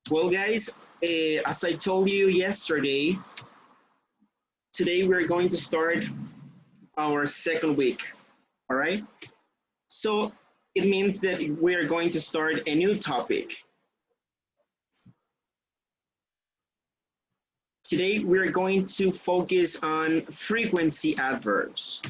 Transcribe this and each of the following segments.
Well, guys, as I told you yesterday, today we're going to start our second week. All right. So it means that we're going to start a new topic. Today we're going to focus on frequency adverbs.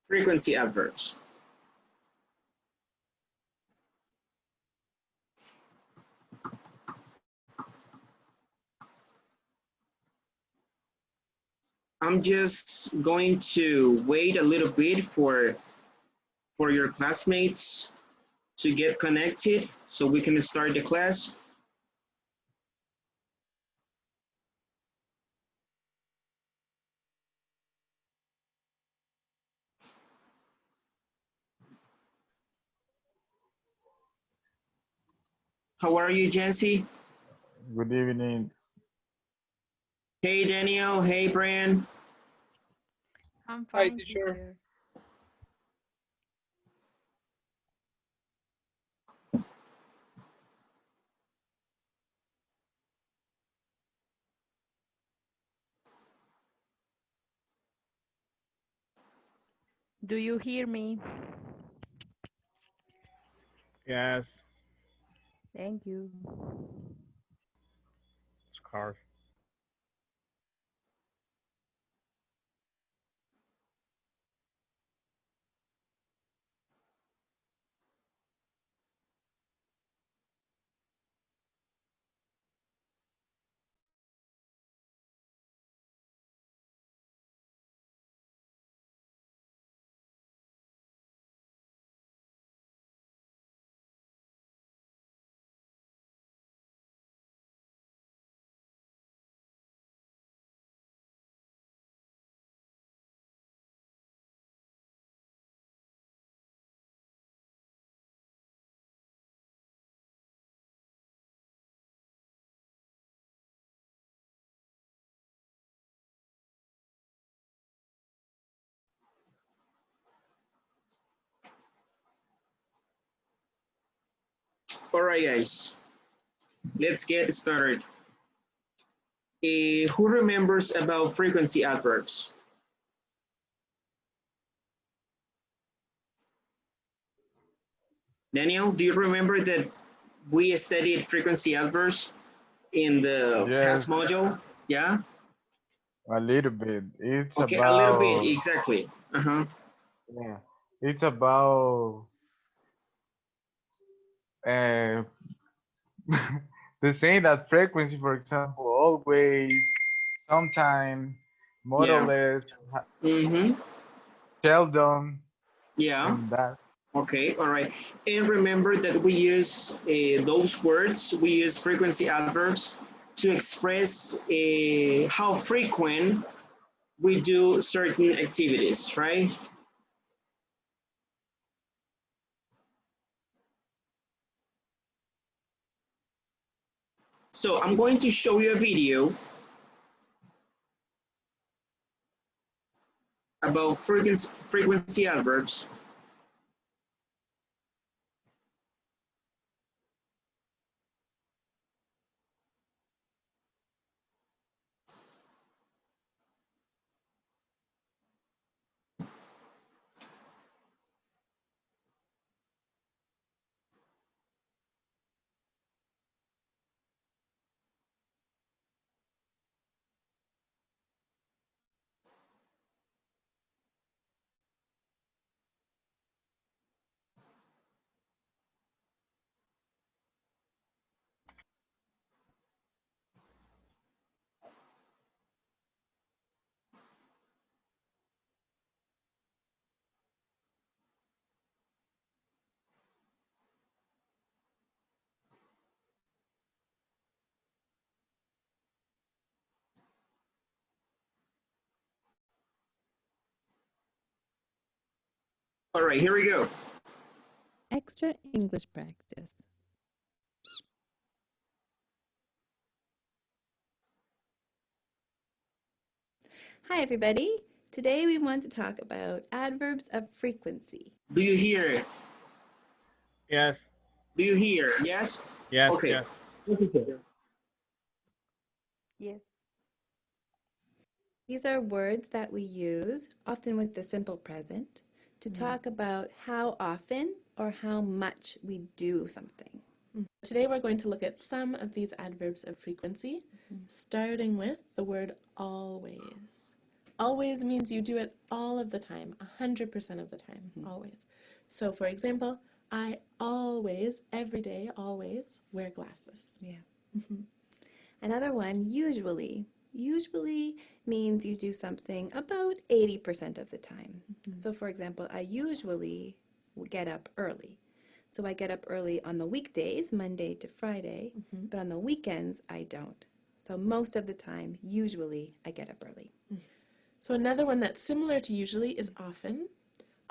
Frequency adverbs. I'm just going to wait a little bit for your classmates to get connected so we can start the class. How are you, Jancy? Good evening. Hey, Daniel. Hey, Brian. I'm Hi, fine, teacher. teacher. Do you hear me? Yes, Thank you. cars. All right, guys. Let's get started. Who remembers about frequency adverbs? Daniel, do you remember that we studied frequency adverbs in the Yes, past module? Yeah? a little bit. It's Okay, a little bit, about, exactly. Uh-huh. yeah, it's about uh, the same that frequency, for example, always, sometime, more or Yeah. less, Mm-hmm. seldom, Yeah. and that. Okay, all right. And remember that we use those words, we use frequency adverbs to express how frequent we do certain activities, right? So I'm going to show you a video about frequency adverbs. All right, here we go. extra English practice. Hi, everybody. Today we want to talk about adverbs of frequency. Do you hear? Yes. Do you hear? Yes? Yes. Okay. Yes. Yes. These are words that we use, often with the simple present, to talk about how often or how much we do something. Today we're going to look at some of these adverbs of frequency, starting with the word always. Always means you do it all of the time, 100% of the time, always. So for example, I always, every day, always wear glasses. Yeah. Another one, usually. Usually means you do something about 80% of the time. So for example, I usually get up early. So I get up early on the weekdays, Monday to Friday, but on the weekends, I don't. So most of the time, usually, I get up early. So another one that's similar to usually is often.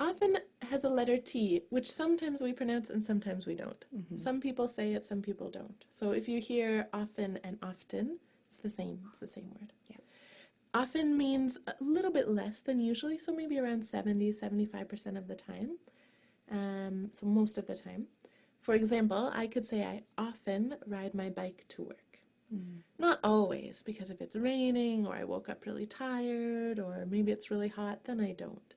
Often has a letter T, which sometimes we pronounce and sometimes we don't. Some people say it, some people don't. So if you hear often and often, it's the same word. Yeah. Often means a little bit less than usually, so maybe around 75% of the time. So most of the time. For example, I could say I often ride my bike to work. Not always, because if it's raining or I woke up really tired or maybe it's really hot, then I don't.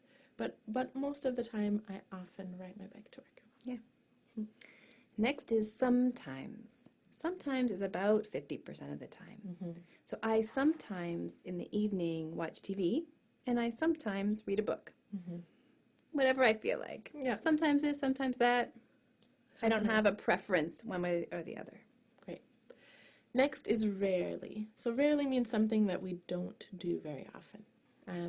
But most of the time, I often ride my bike to work. Yeah. Next is sometimes. Sometimes is about 50% of the time. So I sometimes in the evening watch TV and I sometimes read a book. Whatever I feel like. Yeah. Sometimes this, sometimes that. I don't have a preference one way or the other. Great. Next is rarely. So rarely means something that we don't do very often.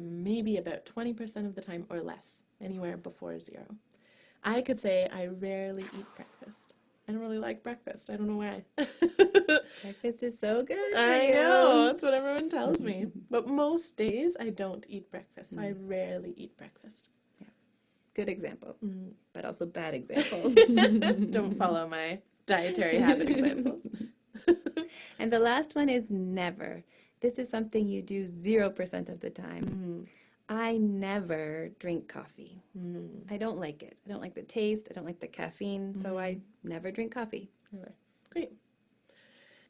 Maybe about 20% of the time or less, anywhere before 0. I could say I rarely eat breakfast. I don't really like breakfast. I don't know why. Breakfast is so good. I know, that's what everyone tells me. But most days I don't eat breakfast, so I rarely eat breakfast. Good example, but also bad example. Don't follow my dietary habit examples. And the last one is never. This is something you do 0% of the time. I never drink coffee. I don't like it. I don't like the taste. I don't like the caffeine. So I never drink coffee. Anyway, great.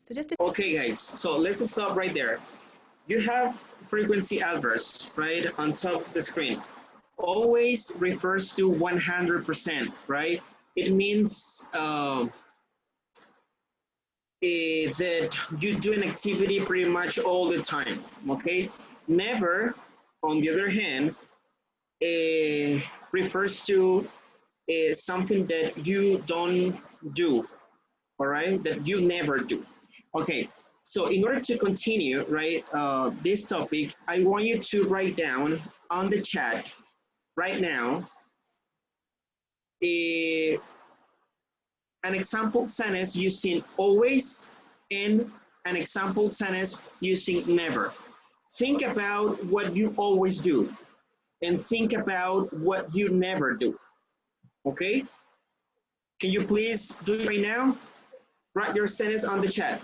So just to Okay, guys. So let's stop right there. You have frequency adverbs right on top of the screen. Always refers to 100%, right? It means that you do an activity pretty much all the time, okay? Never, on the other hand, refers to something that you don't do, all right? That you never do. Okay, so in order to continue, right, this topic, I want you to write down on the chat right now an example sentence using always and an example sentence using never. Think about what you always do and think about what you never do. Okay? Can you please do it right now? Write your sentence on the chat.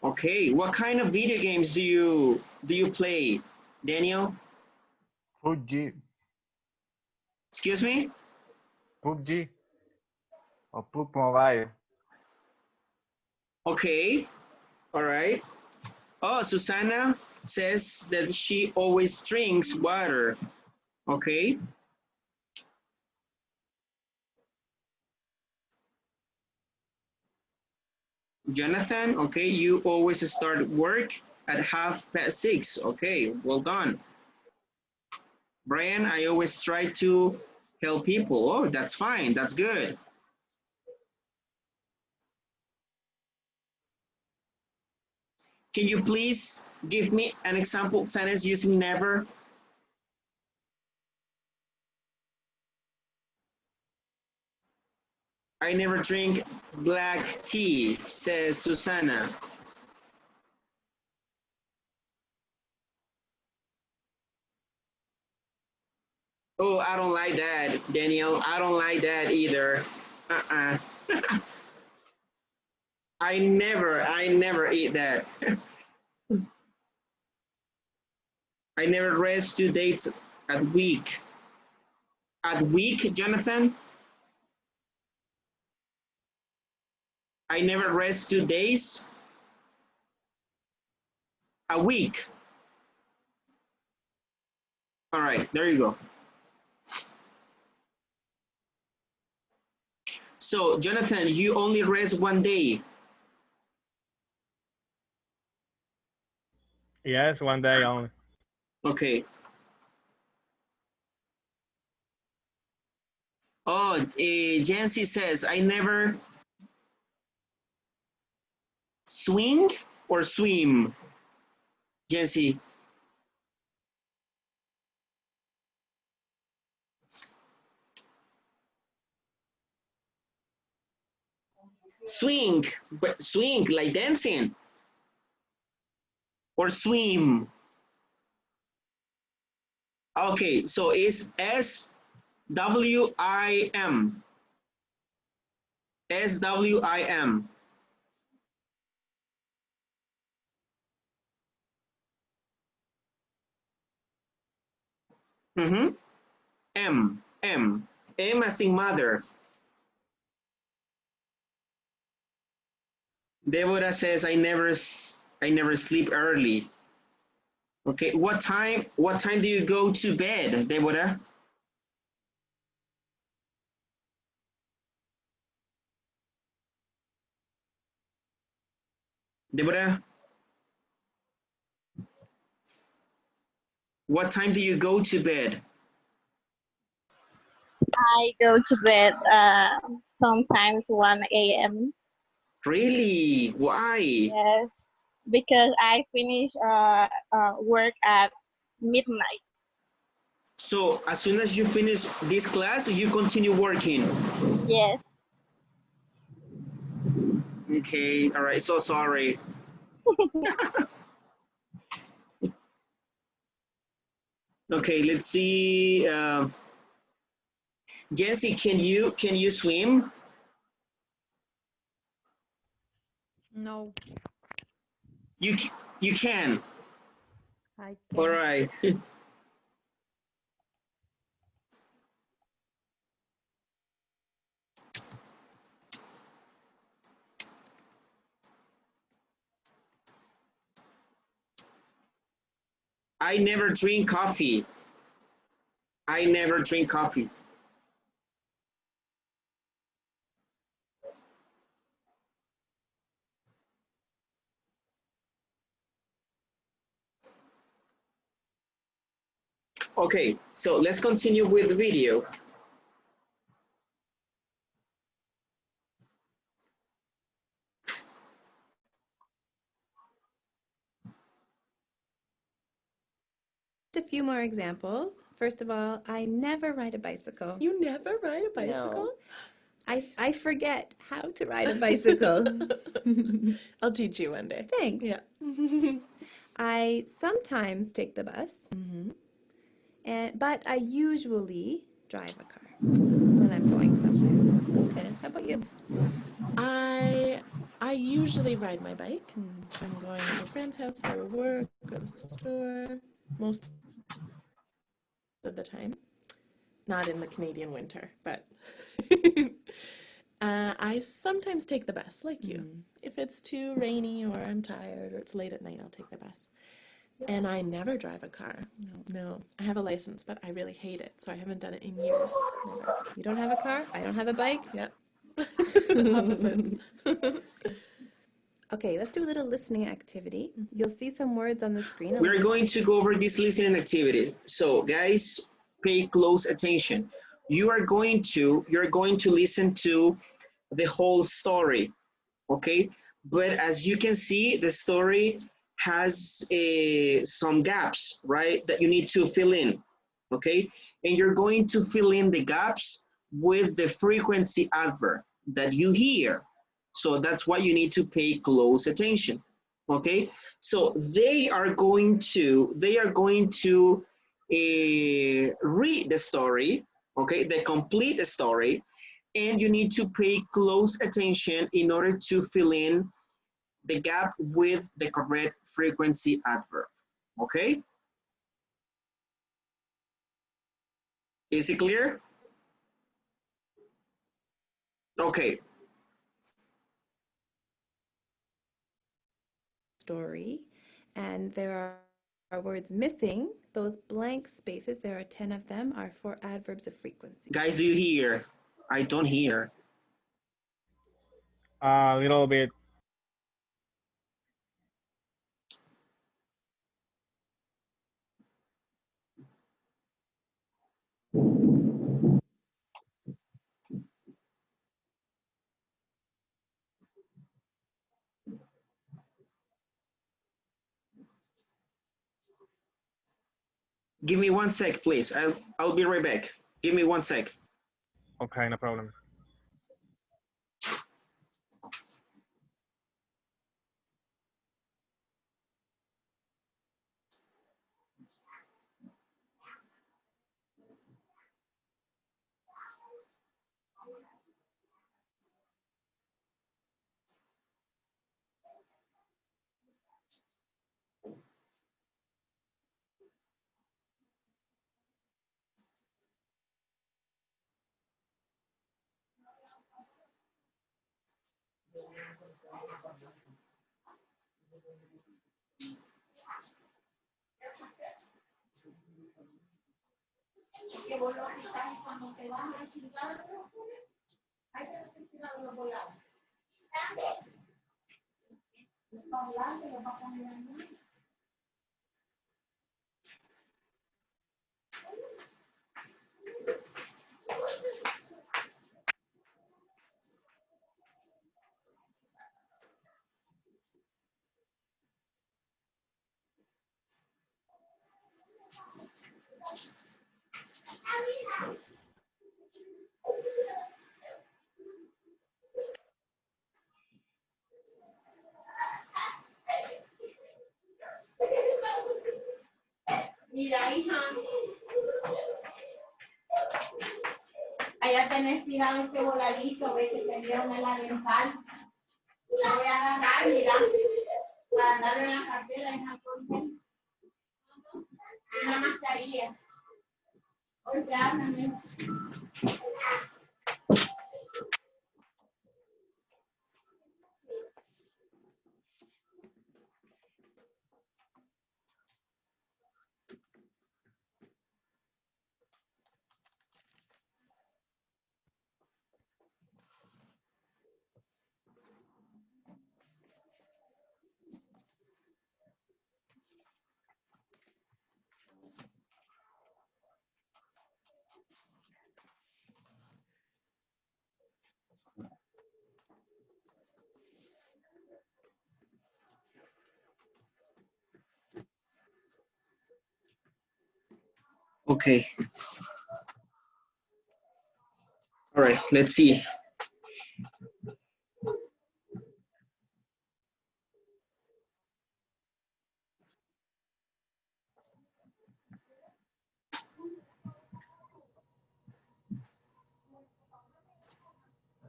Okay, what kind of video games do you play, Daniel? PUBG. Excuse me? PUBG. Or PUBG Mobile. Okay, all right. Oh, Susana says that she always drinks water. Okay. Jonathan, okay, you always start work at 6:30. Okay, well done. Brian, I always try to help people. Oh, that's fine. That's good. Can you please give me an example sentence using never? I never drink black tea, says Susanna. Oh, I don't like that, Daniel. I don't like that either. Uh-uh. I never eat that. I never rest 2 days a week. A week, Jonathan? I never rest 2 days a week. All right, there you go. So, Jonathan, you only rest 1 day. Yes, 1 day only. Okay. Oh, Jancy says, I never swing or swim, Jancy. Swing, but swing like dancing. Or swim. Okay, so it's S-W-I-M. S-W-I-M. Mm-hmm. M. M. M as in mother. Deborah says, I never sleep early. Okay, what time do you go to bed, Deborah? Deborah, what time do you go to bed? I go to bed sometimes 1 a.m. Really? Why? Yes, because I finish work at midnight. So as soon as you finish this class, you continue working. Yes. Okay, all right, so sorry. Okay, let's see. Jancy, can you swim? No, You can. I All can't. right. I never drink coffee. I never drink coffee. Okay, so let's continue with the video. A few more examples. First of all, I never ride a bicycle. You never ride a bicycle? I forget how to ride a bicycle. I'll teach you one day. Thanks. Yeah. I sometimes take the bus, but I usually drive a car when I'm going somewhere. Okay. How about you? I usually ride my bike. I'm going to a friend's house for work or the store most of the time. Not in the Canadian winter, but I sometimes take the bus, like you. If it's too rainy or I'm tired or it's late at night, I'll take the bus. And I never drive a car. No. I have a license, but I really hate it, so I haven't done it in years. Never. You don't have a car? I don't have a bike? Yep. Opposites. Okay, let's do a little listening activity. You'll see some words on the screen. We're going to go over this listening activity. So guys, pay close attention. You're going to listen to the whole story, okay? But as you can see, the story has some gaps, right, that you need to fill in, okay? And you're going to fill in the gaps with the frequency adverb that you hear. So that's why you need to pay close attention, okay? So they are going to read the story, okay, the complete story, and you need to pay close attention in order to fill in the gap with the correct frequency adverb, okay? Is it clear? Okay. Story, and there are words missing. Those blank spaces, there are 10 of them, are for adverbs of frequency. Guys, do you hear? I don't hear. A little bit. Give me 1 sec, please. I'll be right back. Give me 1 sec. Okay, no problem. Mira, hija, allá tenés tirado este voladito, ves que te dieron en la dental. Lo voy a agarrar, mira, para andarlo en la cartera, en la bolsa. Una mascarilla. Hoy te hablan, Okay. All right, let's see.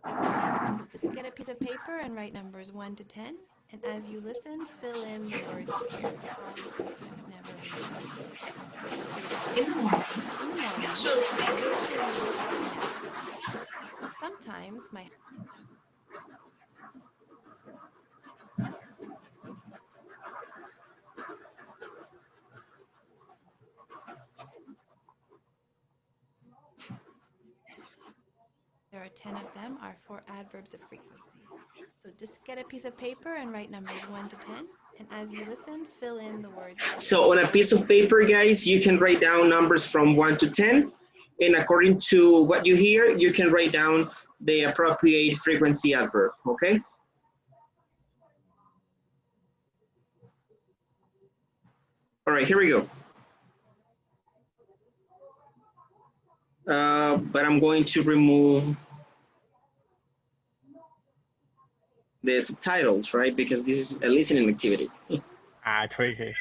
So just get a piece of paper and write numbers 1 to 10. And as you listen, fill in the words you hear. Always, sometimes, never, anytime. Okay? Here we go. In the morning, I usually wake up naturally. Sometimes my there are 10 of them are for adverbs of frequency. So just get a piece of paper and write numbers 1 to 10. And as you listen, fill in the words. So on a piece of paper, guys, you can write down numbers from 1 to 10. And according to what you hear, you can write down the appropriate frequency adverb, okay? All right, here we go. But I'm going to remove the subtitles, right? Because this is a listening activity. Tricky.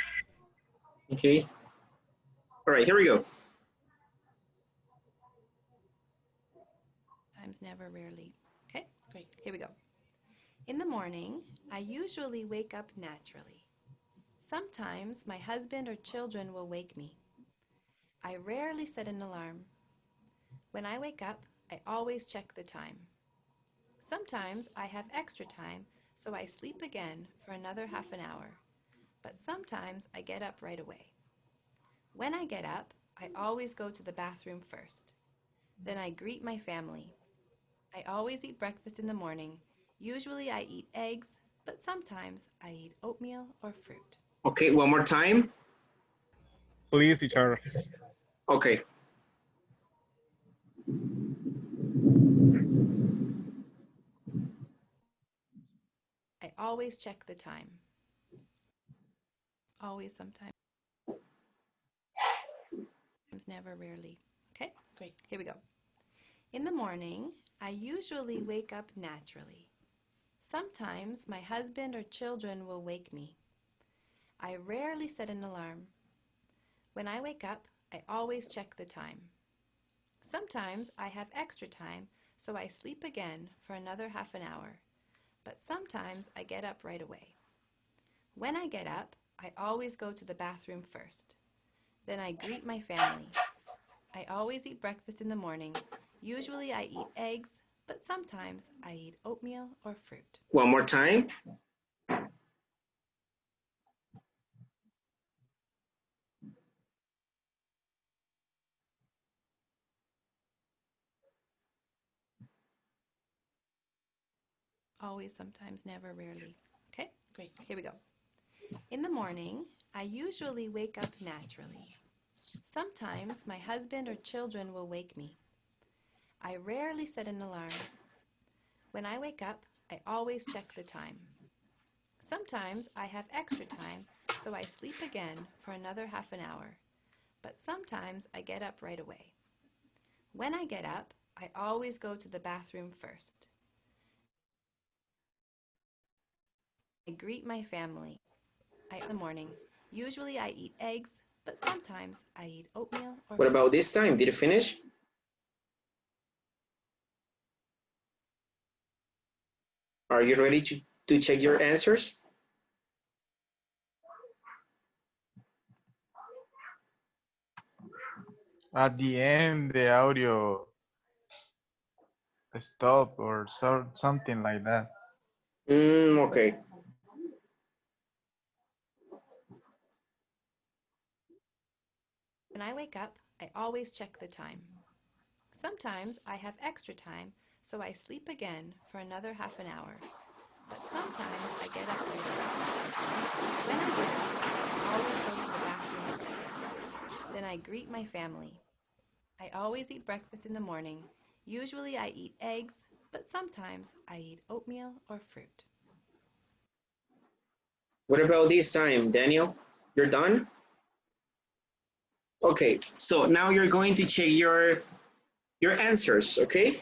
Okay. All right, here we go. Times, never, rarely. Okay, Great. here we go. In the morning, I usually wake up naturally. Sometimes my husband or children will wake me. I rarely set an alarm. When I wake up, I always check the time. Sometimes I have extra time, so I sleep again for another half an hour. But sometimes I get up right away. When I get up, I always go to the bathroom first. Then I greet my family. I always eat breakfast in the morning. Usually I eat eggs, but sometimes I eat oatmeal or fruit. Okay, one more time. Please, teacher. Okay. I always check the time. Always, sometimes, never, rarely. Okay, Great. here we go. In the morning, I usually wake up naturally. Sometimes my husband or children will wake me. I rarely set an alarm. When I wake up, I always check the time. Sometimes I have extra time, so I sleep again for another half an hour. But sometimes I get up right away. When I get up, I always go to the bathroom first. Then I greet my family. I always eat breakfast in the morning. Usually I eat eggs, but sometimes I eat oatmeal or fruit. One more time. Always, sometimes, never, rarely. Okay, Great. here we go. In the morning, I usually wake up naturally. Sometimes my husband or children will wake me. I rarely set an alarm. When I wake up, I always check the time. Sometimes I have extra time, so I sleep again for another half an hour. But sometimes I get up right away. When I get up, I always go to the bathroom first. I greet my family. In the morning. Usually I eat eggs, but sometimes I eat oatmeal or What about this time? Did you finish? Are you ready to check your answers? At the end, the audio stop or something like that. Okay. When I wake up, I always check the time. Sometimes I have extra time, so I sleep again for another half an hour. But sometimes I get up right away. When I get up, I always go to the bathroom first. Then I greet my family. I always eat breakfast in the morning. Usually I eat eggs, but sometimes I eat oatmeal or fruit. What about this time, Daniel? You're done? Okay, so now you're going to check your answers, okay?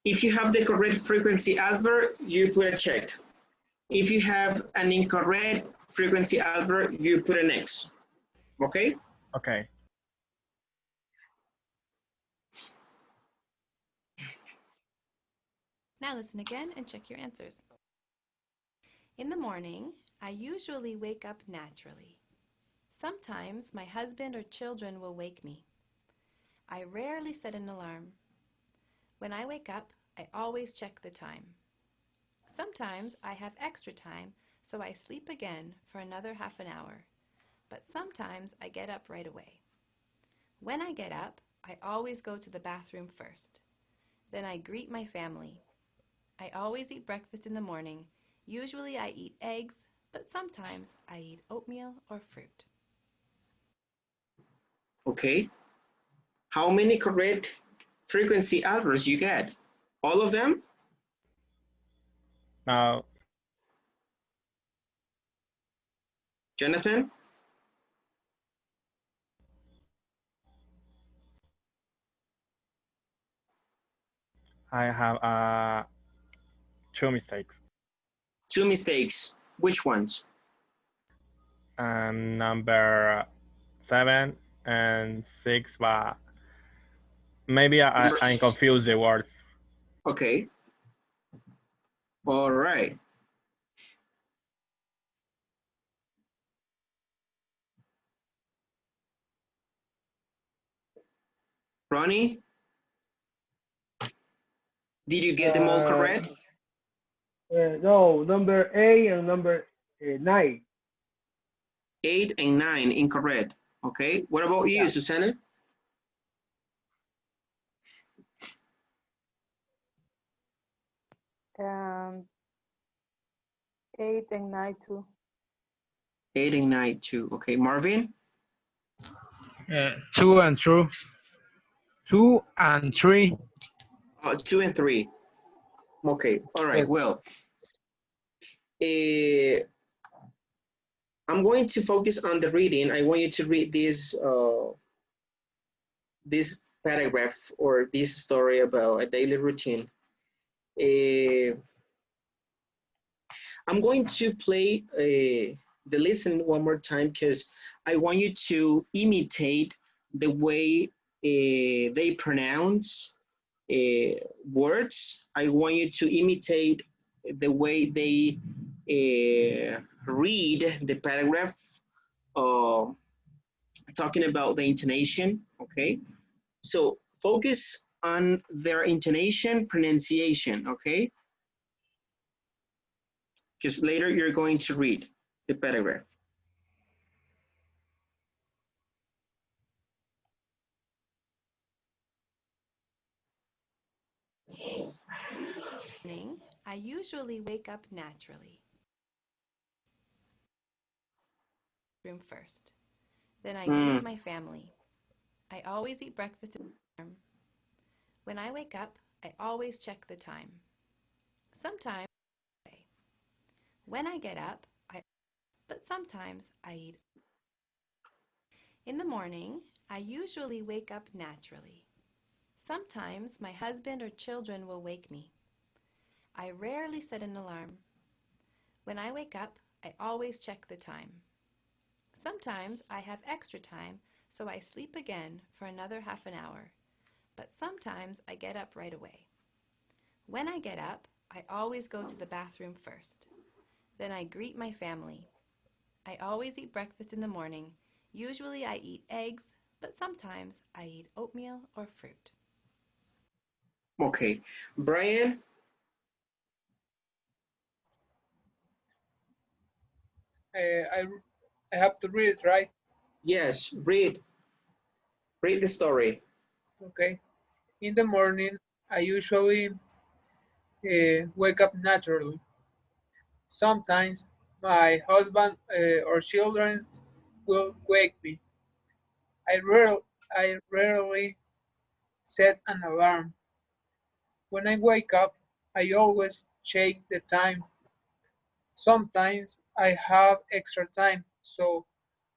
If you have the correct frequency adverb, you put a check. If you have an incorrect frequency adverb, you put an X, okay? Okay. Now listen again and check your answers. In the morning, I usually wake up naturally. Sometimes my husband or children will wake me. I rarely set an alarm. When I wake up, I always check the time. Sometimes I have extra time, so I sleep again for another half an hour. But sometimes I get up right away. When I get up, I always go to the bathroom first. Then I greet my family. I always eat breakfast in the morning. Usually I eat eggs, but sometimes I eat oatmeal or fruit. Okay. How many correct frequency adverbs you get? All of them? Now, Jonathan? I have two mistakes. Two mistakes. Which ones? And number 7 and 6, but maybe I confuse the words. Okay. All right. Ronnie? Did you get them all correct? No, number 8 and number 9. 8 and 9 incorrect. Okay. What about you, Susanna? Um, 8 and 9 too. 8 and 9 too. Okay. Marvin? 2 and 3. 2 and 3. 2 and 3. Okay. All right. Yes. Well, I'm going to focus on the reading. I want you to read this paragraph or this story about a daily routine. I'm going to play the lesson one more time because I want you to imitate the way they pronounce words. I want you to imitate the way they read the paragraph, talking about the intonation, okay? So focus on their intonation, pronunciation, okay? Because later you're going to read the paragraph. Morning, I usually wake up naturally. Room first. Then I greet my family. I always eat breakfast in the room. When I wake up, I always check the time. Sometimes when I get up, but sometimes I eat. In the morning, I usually wake up naturally. Sometimes my husband or children will wake me. I rarely set an alarm. When I wake up, I always check the time. Sometimes I have extra time, so I sleep again for another half an hour. But sometimes I get up right away. When I get up, I always go to the bathroom first. Then I greet my family. I always eat breakfast in the morning. Usually I eat eggs, but sometimes I eat oatmeal or fruit. Okay, Brian? I have to read it, right? Yes, read the story. Okay. In the morning, I usually wake up naturally. Sometimes my husband or children will wake me. I rarely set an alarm. When I wake up, I always check the time. Sometimes I have extra time, so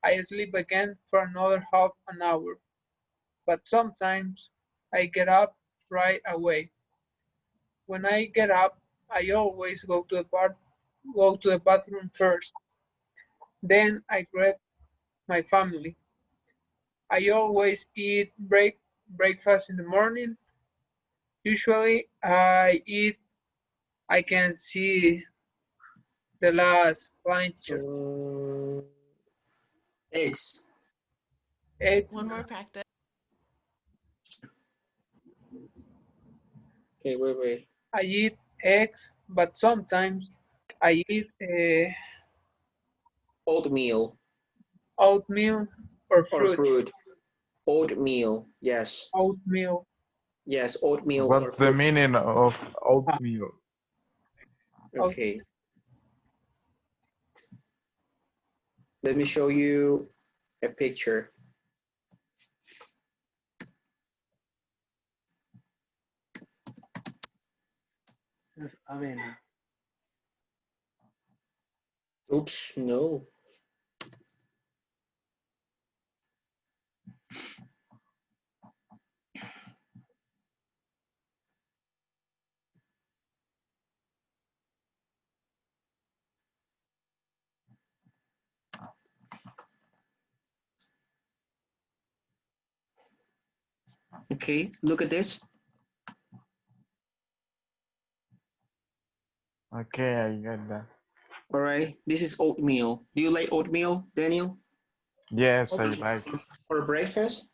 I sleep again for another half an hour. But sometimes I get up right away. When I get up, I always go to the bathroom first. Then I greet my family. I always eat breakfast in the morning. Usually I can see the last line teacher. Eggs. Eggs. One more practice. Okay, wait. I eat eggs, but sometimes I eat Oatmeal oatmeal or or fruit. fruit. Oatmeal, yes. Oatmeal. Yes, oatmeal or What's the fruit. meaning of oatmeal? Okay. Let me show you a picture. It's avena. Oops, no. Okay, look at this. Okay, I get that. All right, this is oatmeal. Do you like oatmeal, Daniel? Yes, I like it. For breakfast?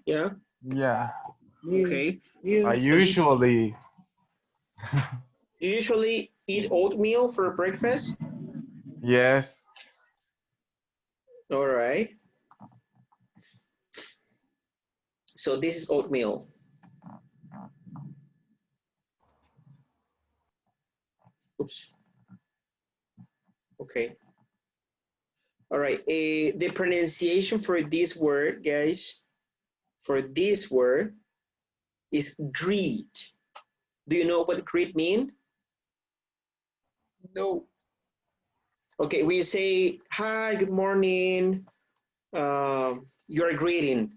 Yeah. Yeah. Okay. I usually. You usually eat oatmeal for breakfast? Yes. All right. So this is oatmeal. Oops. Okay. All right. The pronunciation for this word, guys, for this word is greet. Do you know what greet mean? No. Okay, when you say, hi, good morning, you're greeting.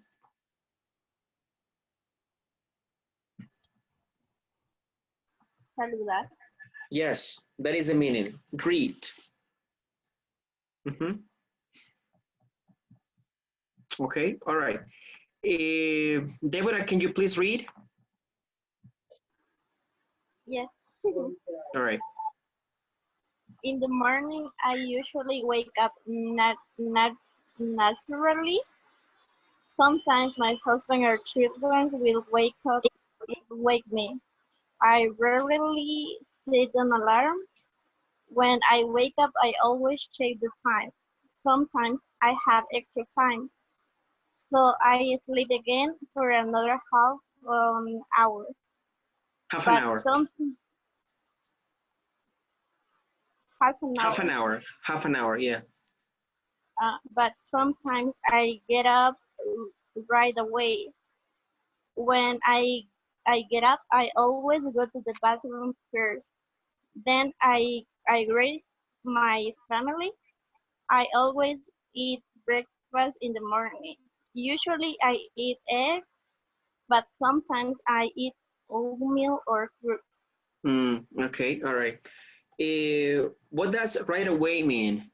Saludar. Yes, that is the meaning, greet. Okay, all right. Deborah, can you please read? Yes. All right. In the morning, I usually wake up naturally. Sometimes my husband or children will wake me. I rarely set an alarm. When I wake up, I always check the time. Sometimes I have extra time, so I sleep again for another hour. Half an But hour. Half an hour. Half an hour. Half an hour, yeah. But sometimes I get up right away. When I get up, I always go to the bathroom first. Then I greet my family. I always eat breakfast in the morning. Usually I eat eggs, but sometimes I eat oatmeal or fruit. Okay, all right. What does right away mean?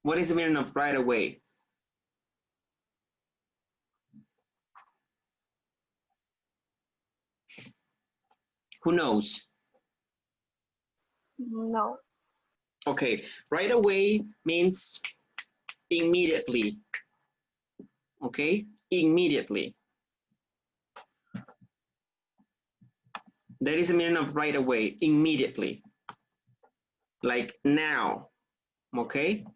What is the meaning of right away? Who knows? No. Okay, right away means immediately. Okay, immediately. That is the meaning of right away, immediately. Like now, okay?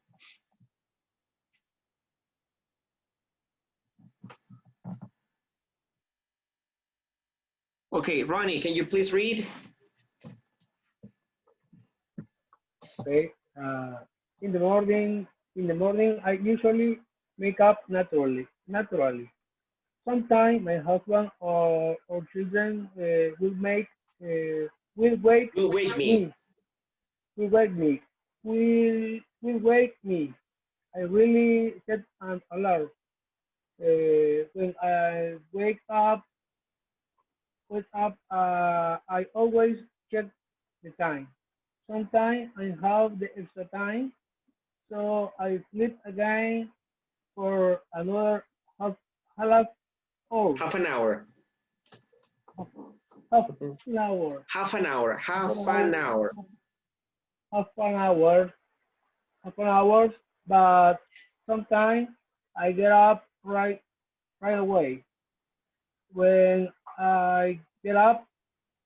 Okay, Ronnie, can you please read? Okay. In the morning, I usually wake up naturally. Sometimes my husband or children will wake Will wake me. me. Will wake me. Will wake me. I really set an alarm. When I wake up, I always check the time. Sometimes I have the extra time, so I sleep again for another half hour. Half an hour. Half an hour. Half an hour. Half an hour. Half an hour. Half an hour. But sometimes I get up right away. When I get up,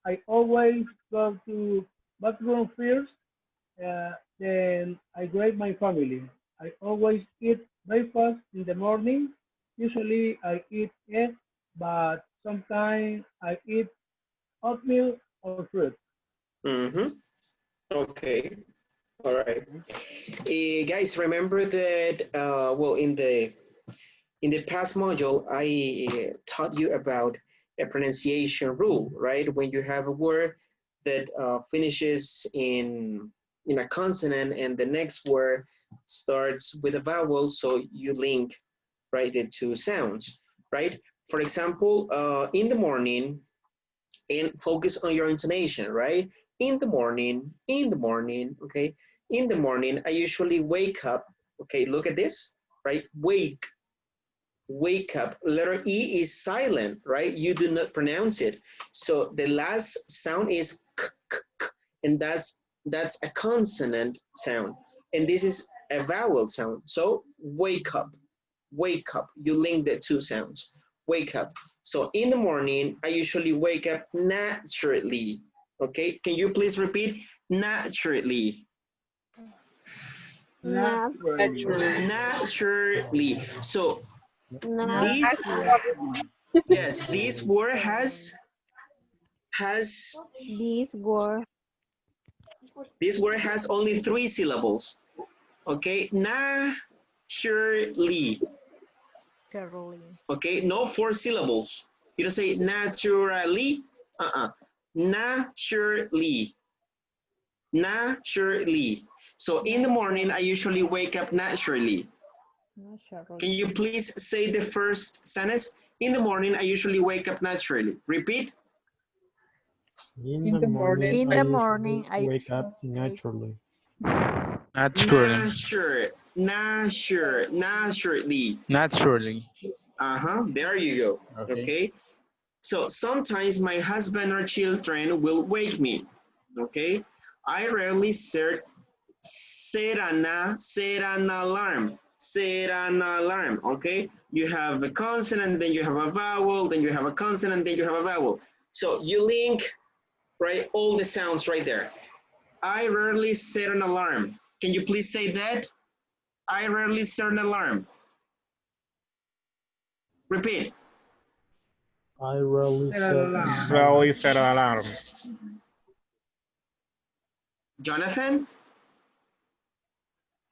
I always go to bathroom first. Then I greet my family. I always eat breakfast in the morning. Usually I eat egg, but sometimes I eat oatmeal or fruit. Okay. All right. Guys, remember that, well, in the past module, I taught you about a pronunciation rule, right? When you have a word that finishes in a consonant and the next word starts with a vowel, so you link, right, the two sounds, right? For example, in the morning, and focus on your intonation, right? In the morning, okay? In the morning, I usually wake up, okay? Look at this, right? Wake, Wake up. Letter E is silent, right? You do not pronounce it. So the last sound is k, k, k, and that's a consonant sound. And this is a vowel sound. So wake up, wake up. You link the two sounds. Wake up. So in the morning, I usually wake up naturally. Okay, can you please repeat? Naturally. Naturally. Naturally. So Not this, yes, this word has this word. this word has only 3 syllables. Okay, naturally. Okay, no 4 syllables. You don't say naturally. Naturally. Naturally. So in the morning, I usually wake up naturally. Can you please say the first sentence? In the morning, I usually wake up naturally. Repeat. In the morning, In I the morning, I Wake up naturally. Naturally. Naturally. Naturally. There you go. Okay. Okay. So sometimes my husband or children will wake me. Okay. I rarely set an alarm. Set an alarm. Okay. You have a consonant, then you have a vowel, then you have a consonant, then you have a vowel. So you link, right, all the sounds right there. I rarely set an alarm. Can you please say that? I rarely set an alarm. Repeat. I rarely set an alarm. Jonathan?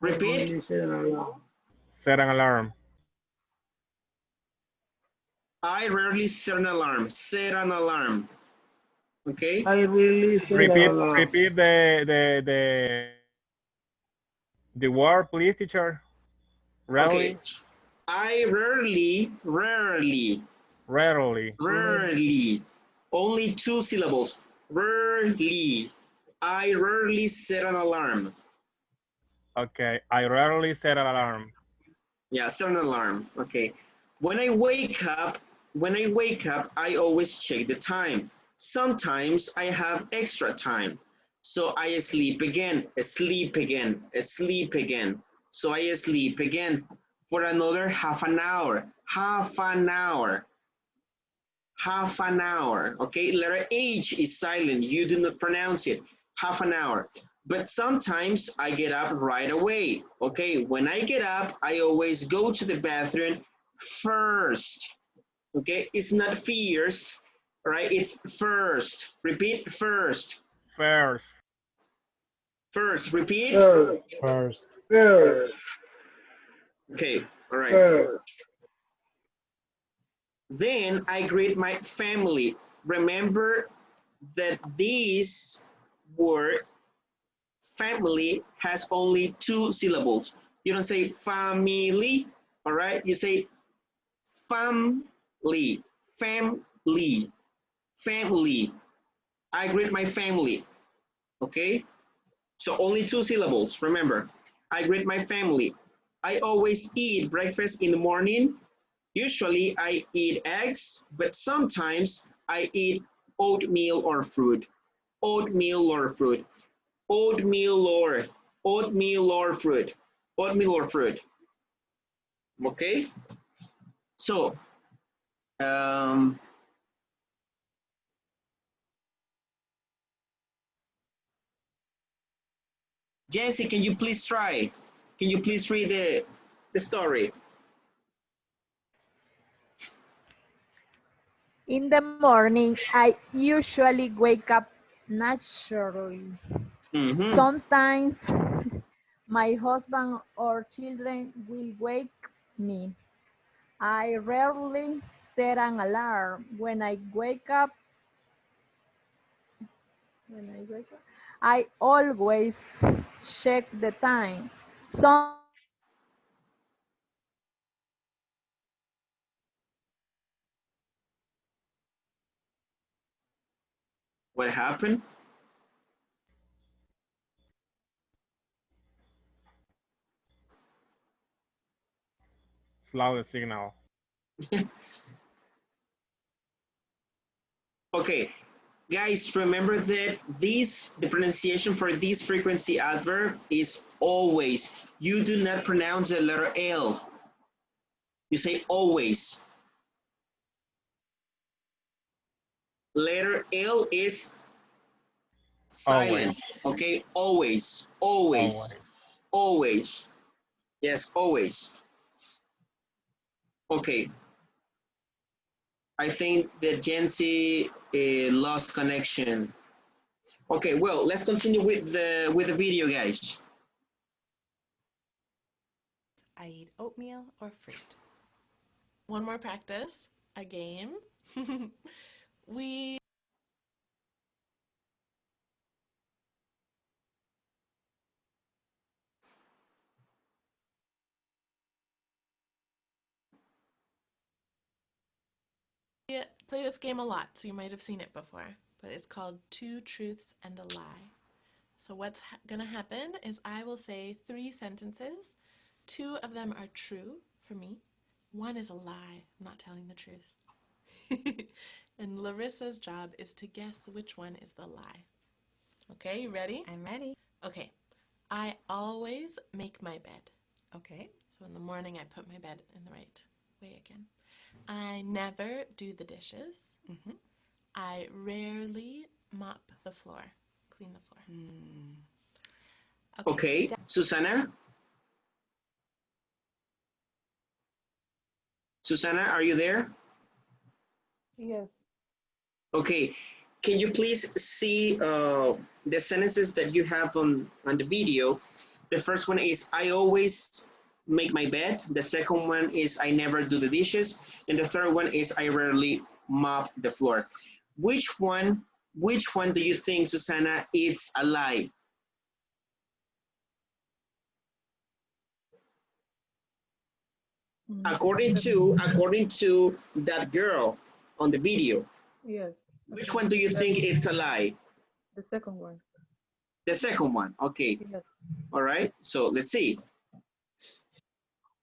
Repeat. Set an alarm. I rarely set an alarm. Set an alarm. Okay. I really Repeat the word, please, teacher. Rarely. Okay. I rarely. Only 2 syllables. Rarely. I rarely set an alarm. Okay. I rarely set an alarm. Yeah, set an alarm. Okay. When I wake up, I always check the time. Sometimes I have extra time. So I sleep again. So I sleep again for another half an hour. Okay, letter H is silent. You do not pronounce it. Half an hour. But sometimes I get up right away. Okay, when I get up, I always go to the bathroom first. Okay, it's not first, right? It's first. Repeat, first. First, repeat. First. Okay, all right. Then I greet my family. Remember that this word family has only 2 syllables. You don't say family, all right? You say family. I greet my family, okay? So only 2 syllables, remember. I greet my family. I always eat breakfast in the morning. Usually I eat eggs, but sometimes I eat oatmeal or fruit. Oatmeal or fruit. Oatmeal or fruit. Oatmeal or fruit. Okay? So, Jesse, can you please try? Can you please read the story? In the morning, I usually wake up naturally. Sometimes my husband or children will wake me. I rarely set an alarm. When I wake up, I always check the time. What happened? Slow the signal. Okay, guys, remember that the pronunciation for this frequency adverb is always. You do not pronounce the letter L. You say always. Letter L is silent. Always. Okay, always, always, always. Yes, always. Okay. I think that Jency lost connection. Okay, well, let's continue with the video, guys. I eat oatmeal or fruit. One more practice, a game. We play this game a lot, so you might have seen it before, but it's called Two Truths and a Lie. So what's gonna happen is I will say 3 sentences. 2 of them are true for me. 1 is a lie. I'm not telling the truth. And Larissa's job is to guess which one is the lie. Okay, you ready? I'm ready. Okay. I always make my bed. Okay. So in the morning, I put my bed in the right way again. I never do the dishes. Mm-hmm. I rarely mop the floor, clean the floor. Okay, Susana? Susana, are you there? Yes. Okay, can you please see the sentences that you have on the video? The first one is, I always make my bed. The second one is, I never do the dishes. And the third one is, I rarely mop the floor. Which one do you think, Susana, it's a lie? According to that girl on the video, Yes. which one do you think it's a lie? The second one. The second one, okay. Yes. All right, so let's see.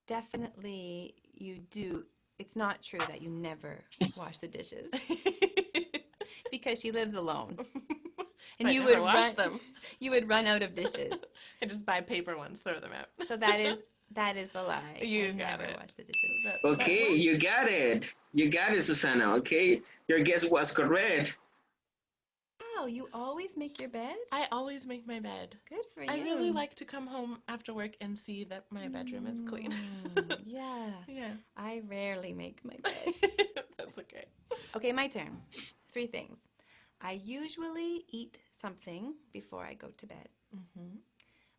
Definitely you do. It's not true that you never wash the dishes. Because she lives alone. And you would wash them. You would run out of dishes. I just buy paper ones, throw them out. So that is the lie. You I got never it. wash the dishes. Okay, you got it. You got it, Susana, okay? Your guess was correct. Wow, you always make your bed? I always make my bed. Good for you. I really like to come home after work and see that my bedroom is clean. Yeah. Yeah. I rarely make my bed. That's okay. Okay, my turn. 3 things. I usually eat something before I go to bed. Mm-hmm.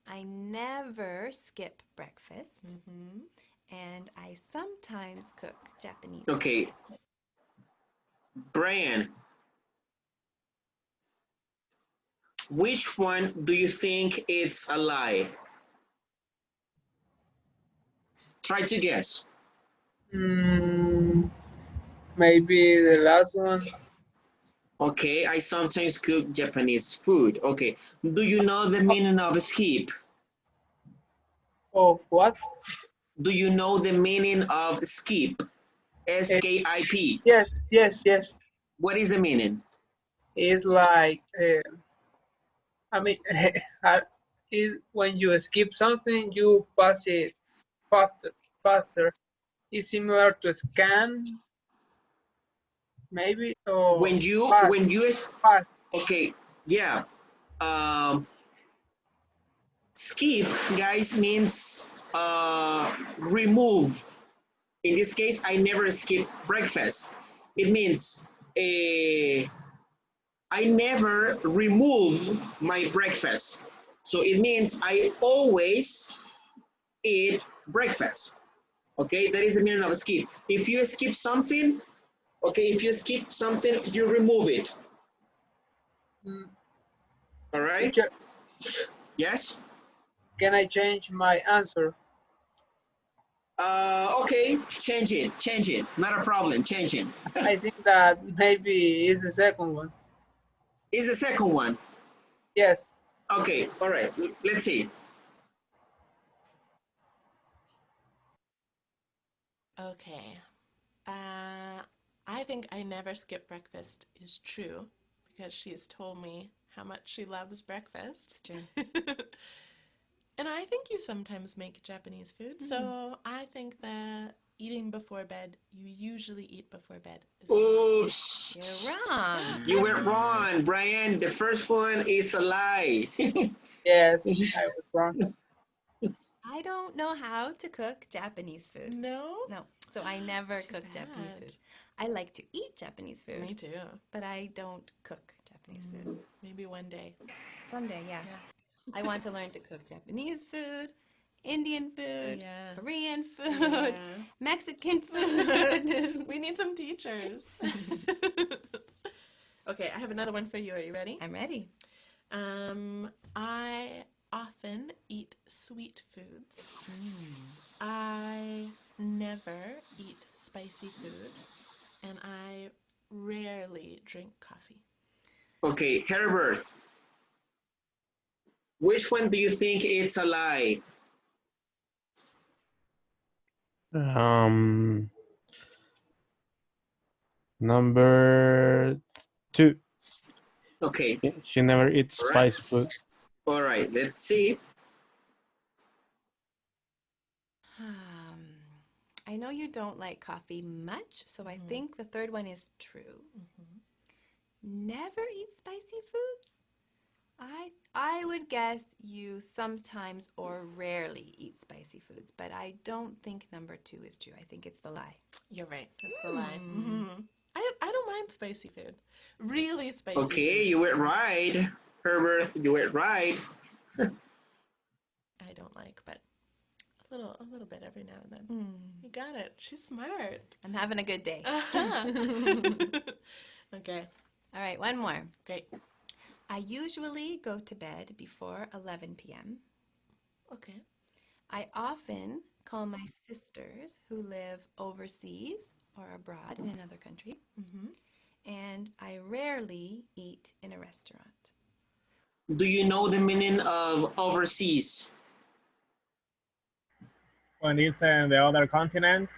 I never skip breakfast. Mm-hmm. And I sometimes cook Japanese. Okay. Brian, which one do you think it's a lie? Try to guess. Maybe the last one. Okay, I sometimes cook Japanese food. Okay, do you know the meaning of skip? Of what? Do you know the meaning of skip? S-K-I-P. Yes. What is the meaning? It's like, I mean, is when you skip something, you pass it faster. It's similar to scan, maybe, or When you pass. okay, yeah. Skip, guys, means remove. In this case, I never skip breakfast. It means I never remove my breakfast. So it means I always eat breakfast. Okay, that is the meaning of skip. If you skip something, okay, if you skip something, you remove it. All right? Yes? Can I change my answer? Okay, change it. Not a problem, change it. I think that maybe it's the second one. Is the second one? Yes. Okay, all right, let's see. Okay. I think I never skip breakfast is true because she's told me how much she loves breakfast. It's true. And I think you sometimes make Japanese food, so I think that eating before bed, you usually eat before bed. Ooh, You're wrong. you were wrong, Brian. The first one is a lie. Yes, I was wrong. I don't know how to cook Japanese food. No? No. So I never cook Japanese food. I like to eat Japanese food. Me too. But I don't cook Japanese food. Maybe one day. Someday, yeah. I want to learn to cook Japanese food, Indian food, Korean food, Mexican food. We need some teachers. Okay, I have another one for you. Are you ready? I'm ready. I often eat sweet foods. I never eat spicy food, and I rarely drink coffee. Okay, Herbert. Which one do you think it's a lie? Number 2. Okay. She never eats spicy food. All right, let's see. I know you don't like coffee much, so I think the third one is true. Never eat spicy foods? I would guess you sometimes or rarely eat spicy foods, but I don't think number 2 is true. I think it's the lie. You're right. That's the lie. I don't mind spicy food. Really spicy Okay, food. you were right. Herbert, you were right. I don't like, but a little bit every now and then. You got it. She's smart. I'm having a good day. Okay. All right, one more. Great. I usually go to bed before 11 p.m. Okay. I often call my sisters who live overseas or abroad in another country. And I rarely eat in a restaurant. Do you know the meaning of overseas? When it's in the other continent?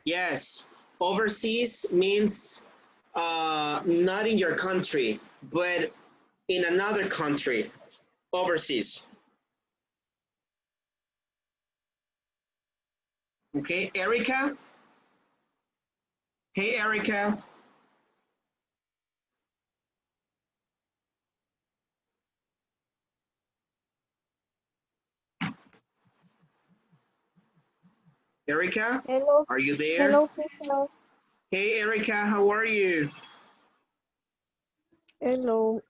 Yes. Overseas means not in your country, but in another country. Overseas. Okay, Erica? Hey, Erica. Erica? Hello. Are you there? Hello, hello. Hey, Erica, how are you? Hello.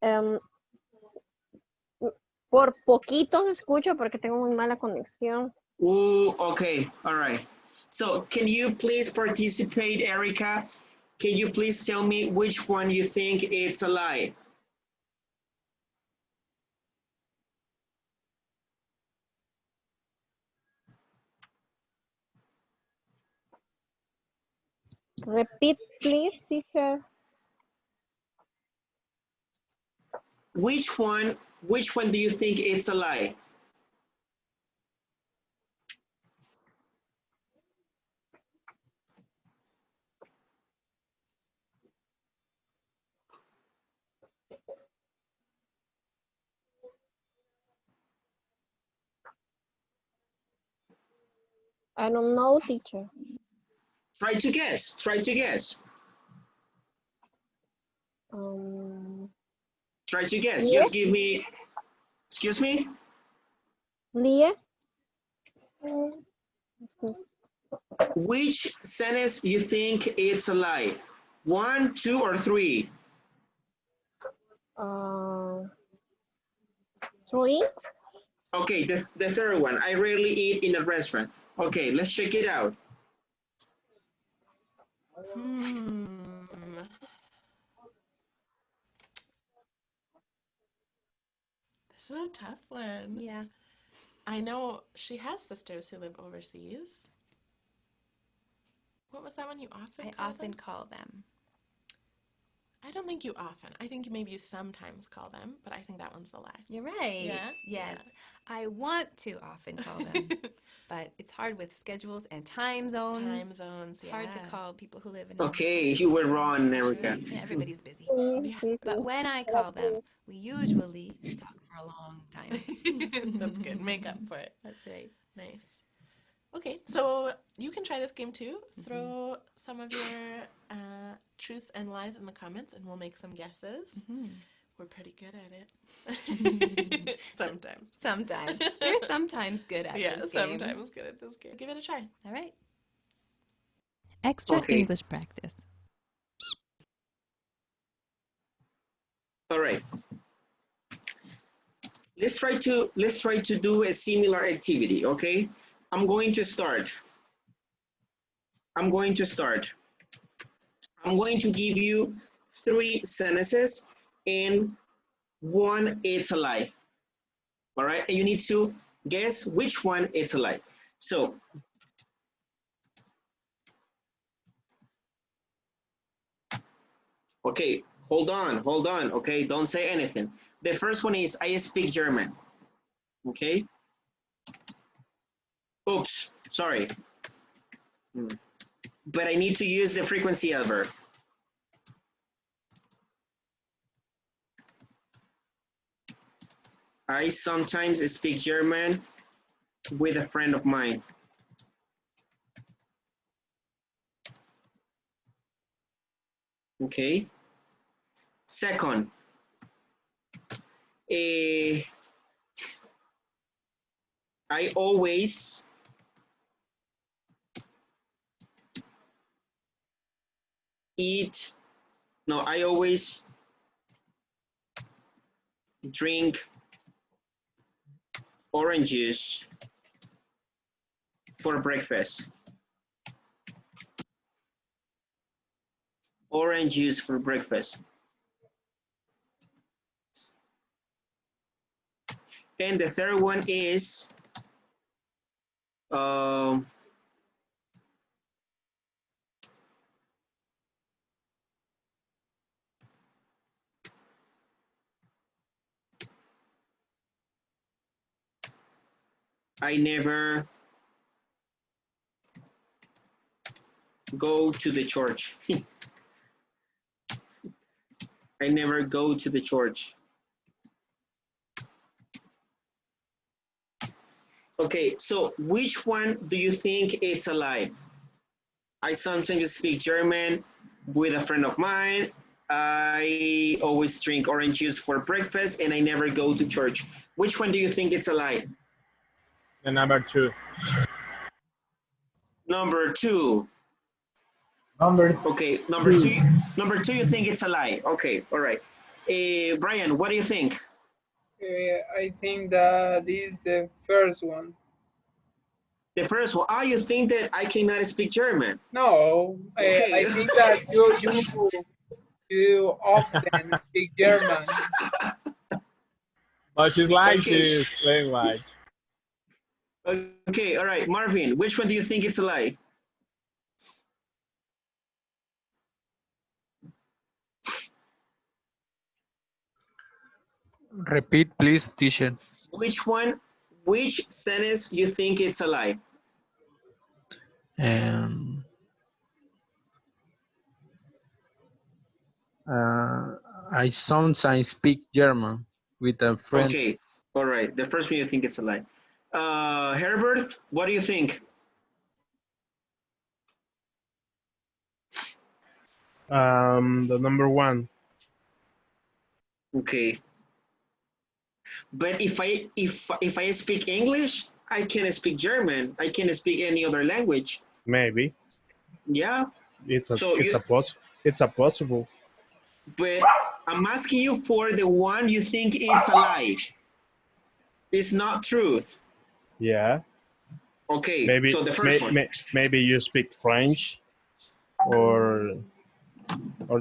Por poquito se escucha porque tengo muy mala conexión. Ooh, okay, all right. So can you please participate, Erica? Can you please tell me which one you think it's a lie? Repeat, please, teacher. Which one do you think it's a lie? I don't know, teacher. Try to guess, try to guess. Try to guess, Leah? just give me, excuse me? Leah? Which sentence you think it's a lie? 1, 2, or 3? 3? Okay, the third one. I rarely eat in a restaurant. Okay, let's check it out. This is a tough one. Yeah. I know she has sisters who live overseas. What was that one you often I call often them? call them. I don't think you often. I think maybe you sometimes call them, but I think that one's the lie. You're right. Yeah? Yes. I want to often call them, but it's hard with schedules and time zones. Time zones, It's hard to call people who live in Okay, you were wrong, Erica. Yeah, everybody's busy. Yeah. But when I call them, we usually talk for a long time. That's good. Make up for it. That's right. Nice. Okay, so you can try this game too. Throw some of your truths and lies in the comments and we'll make some guesses. We're pretty good at it. Sometimes. Sometimes. We're sometimes good at this game. Sometimes good at this game. Give it a try. All right. Extra English practice. All right. Let's try to do a similar activity, okay? I'm going to give you 3 sentences and 1 is a lie. All right, and you need to guess which one is a lie. So, okay, hold on, okay? Don't say anything. The first one is, I speak German, okay? Oops, sorry. But I need to use the frequency adverb. I sometimes speak German with a friend of mine. Okay. Second, I always drink orange juice for breakfast. Orange juice for breakfast. And the third one is I never go to the church. I never go to the church. Okay, so which one do you think it's a lie? I sometimes speak German with a friend of mine. I always drink orange juice for breakfast and I never go to church. Which one do you think it's a lie? The number 2. Number 2. Okay, number two, you think it's a lie. Okay, all right. Brian, what do you think? I think that is the first one. The first one. Oh, you think that I cannot speak German? No, okay. I think that you often speak German. But she's lying to explain why. Okay, all right. Marvin, which one do you think it's a lie? Repeat, please, teacher. Which sentence you think it's a lie? I sometimes speak German with a friend. Okay, all right. The first one you think it's a lie. Herbert, what do you think? The number 1. Okay. But if I speak English, I can speak German. I can speak any other language. Maybe. Yeah. It's a possible. But I'm asking you for the one you think it's a lie. It's not truth. Yeah. Okay. Maybe, so the first one. Maybe you speak French or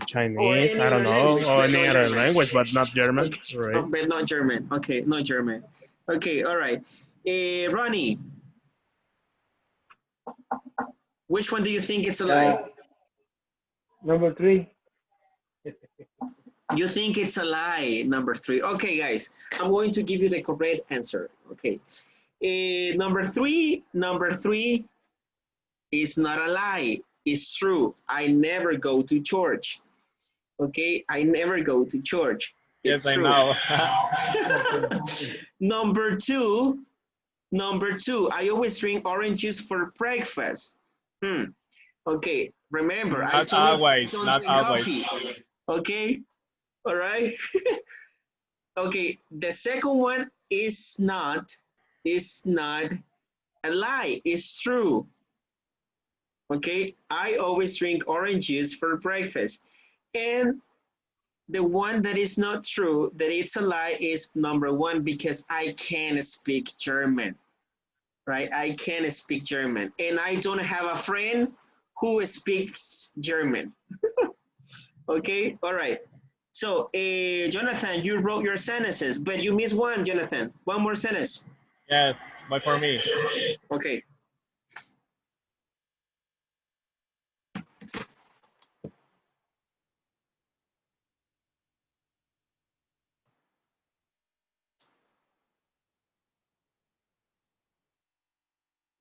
Chinese, I don't know, or any other language, but not German, okay. right? Oh, but not German. Okay, not German. Okay, all right. Ronnie, which one do you think it's a lie? Number 3. You think it's a lie, number 3. Okay, guys, I'm going to give you the correct answer. Okay. Number three is not a lie. It's true. I never go to church. Okay, I never go to church. It's yes, true. I know. Number two, I always drink orange juice for breakfast. Okay, remember, I Not told you I always, don't not drink always. coffee. Okay, all right. Okay, the second one is not a lie. It's true. Okay, I always drink orange juice for breakfast. And the one that is not true, that it's a lie, is number 1, because I can't speak German, right? I can't speak German. And I don't have a friend who speaks German. Okay, all right. So, Jonathan, you wrote your sentences, but you missed one, Jonathan. One more sentence. Yes, but for me. Okay.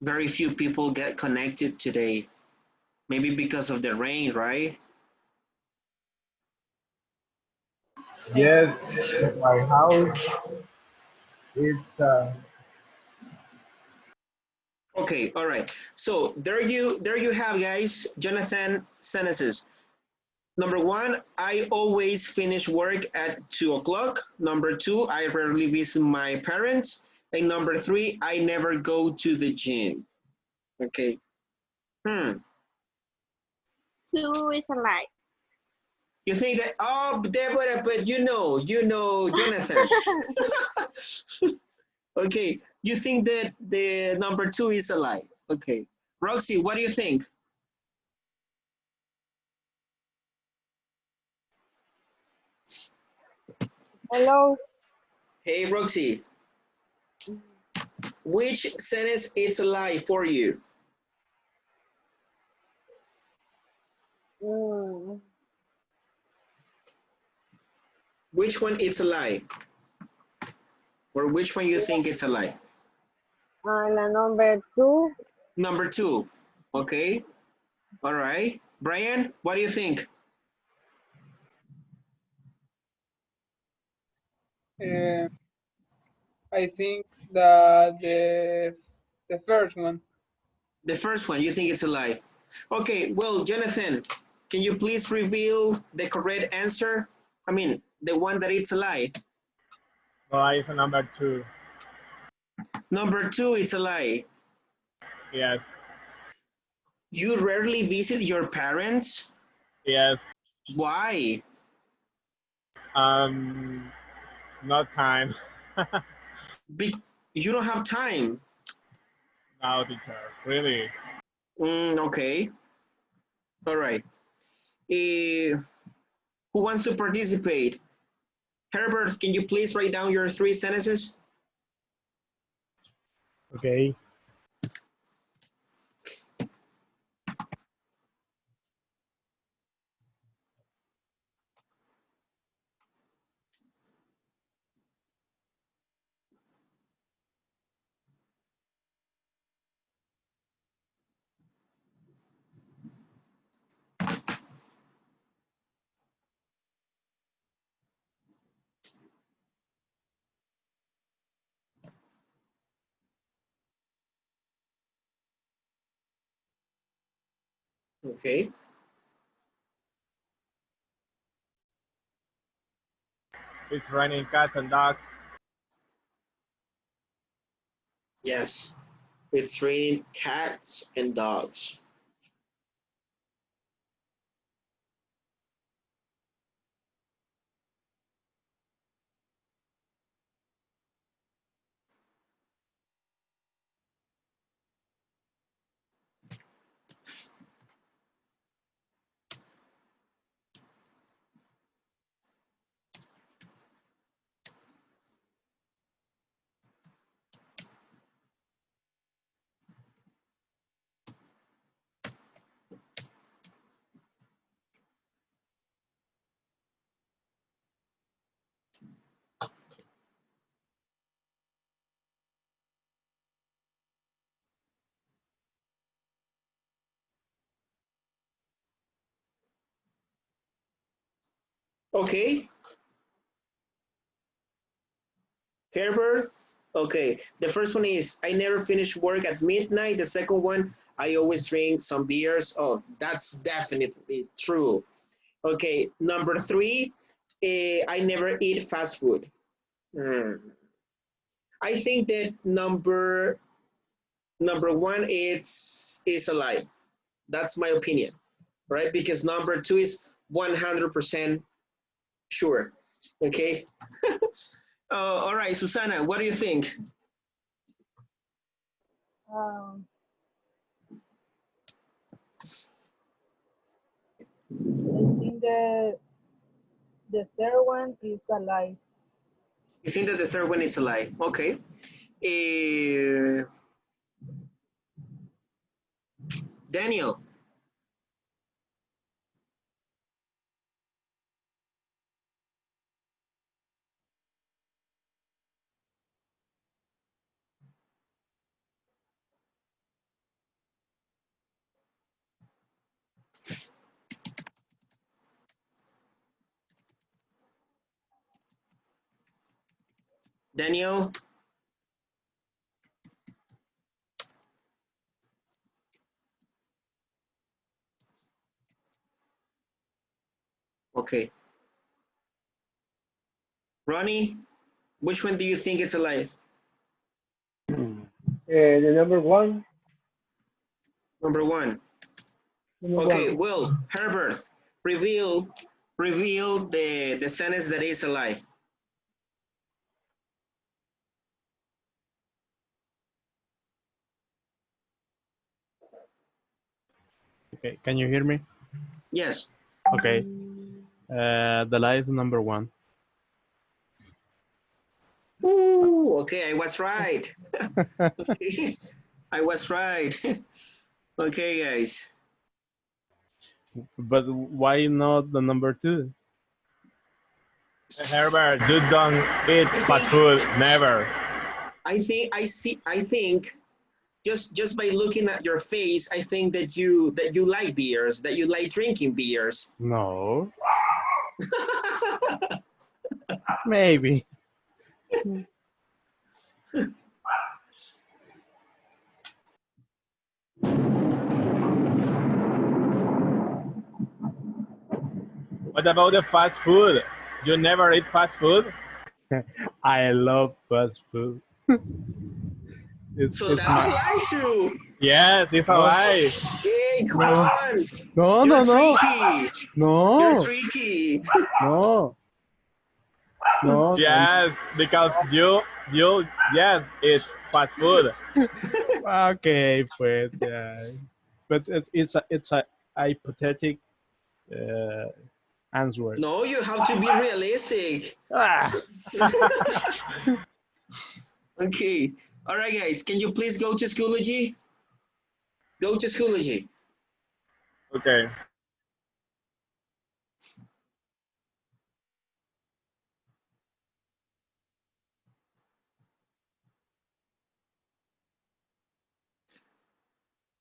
Very few people get connected today. Maybe because of the rain, right? Yes, in my house, it's Okay, all right. So there you have, guys. Jonathan sentences. Number 1, I always finish work at 2 o'clock. Number 2, I rarely visit my parents. And number 3, I never go to the gym. Okay. 2 is a lie. You think that, oh, Deborah, but you know, Jonathan. Okay, you think that the number 2 is a lie. Okay. Roxy, what do you think? Hello. Hey, Roxy, which sentence is a lie for you? Mm. Which one is a lie? Or which one you think it's a lie? La number 2. Number 2. Okay. All right. Brian, what do you think? I think that the first one. The first one, you think it's a lie. Okay, well, Jonathan, can you please reveal the correct answer? I mean, the one that it's a lie. Well, it's a number 2. Number 2, it's a lie. Yes, You rarely visit your parents? yes. Why? Not time. You don't have time. No, teacher, really. Okay. All right. Who wants to participate? Herbert, can you please write down your 3 sentences? okay. Okay. It's raining cats and dogs. Yes. It's raining cats and dogs. Okay. Herbert. Okay. The first one is I never finish work at midnight. The second one, I always drink some beers. Oh, that's definitely true. Okay. Number three, I never eat fast food. I think that number one is a lie. That's my opinion, right? Because number two is 100% sure. Okay. All right, Susana, what do you think? Um, I think the third one is a lie. You think that the third one is a lie? Okay. Daniel. Daniel. Okay. Ronnie, which one do you think it's a lie? The number one. Number one. Okay, Will, Herbert, reveal the sentence that is a lie. Okay, can you hear me? Yes. Okay. The lie is number one. Ooh, okay, I was right. Okay. I was right. Okay, guys. But why not the number two? Herbert, you don't eat fast food, never. I think just by looking at your face, I think that you like beers, that you like drinking beers. No. Maybe. What about the fast food? You never eat fast food? I love fast food. So that's a lie too. Yes, it's a lie. Hey, come on. No, You're no. tricky. No. You're tricky. No. No. Yes, because you yes, it's fast food. Okay, pues yeah. But it's a hypothetical answer. No, you have to be realistic. Okay. All right, guys. Can you please go to Schoology? Go to Schoology. Okay.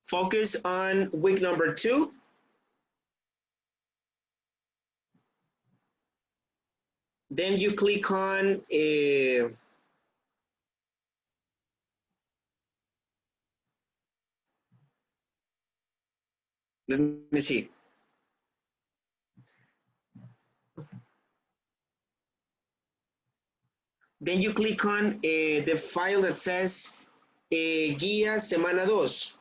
Focus on week number 2. Then you click on let me see. Then you click on the file that says Guía Semana 2.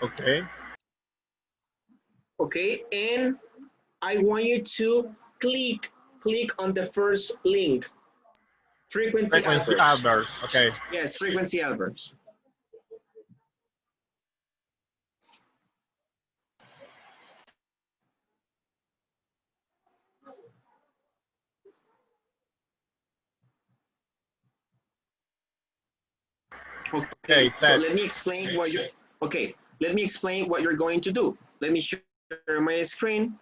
Okay. Okay, and I want you to click on the first link. Frequency adverbs. Okay. Yes, frequency adverbs. Okay, so let me explain what you let me explain what you're going to do. Let me share my screen.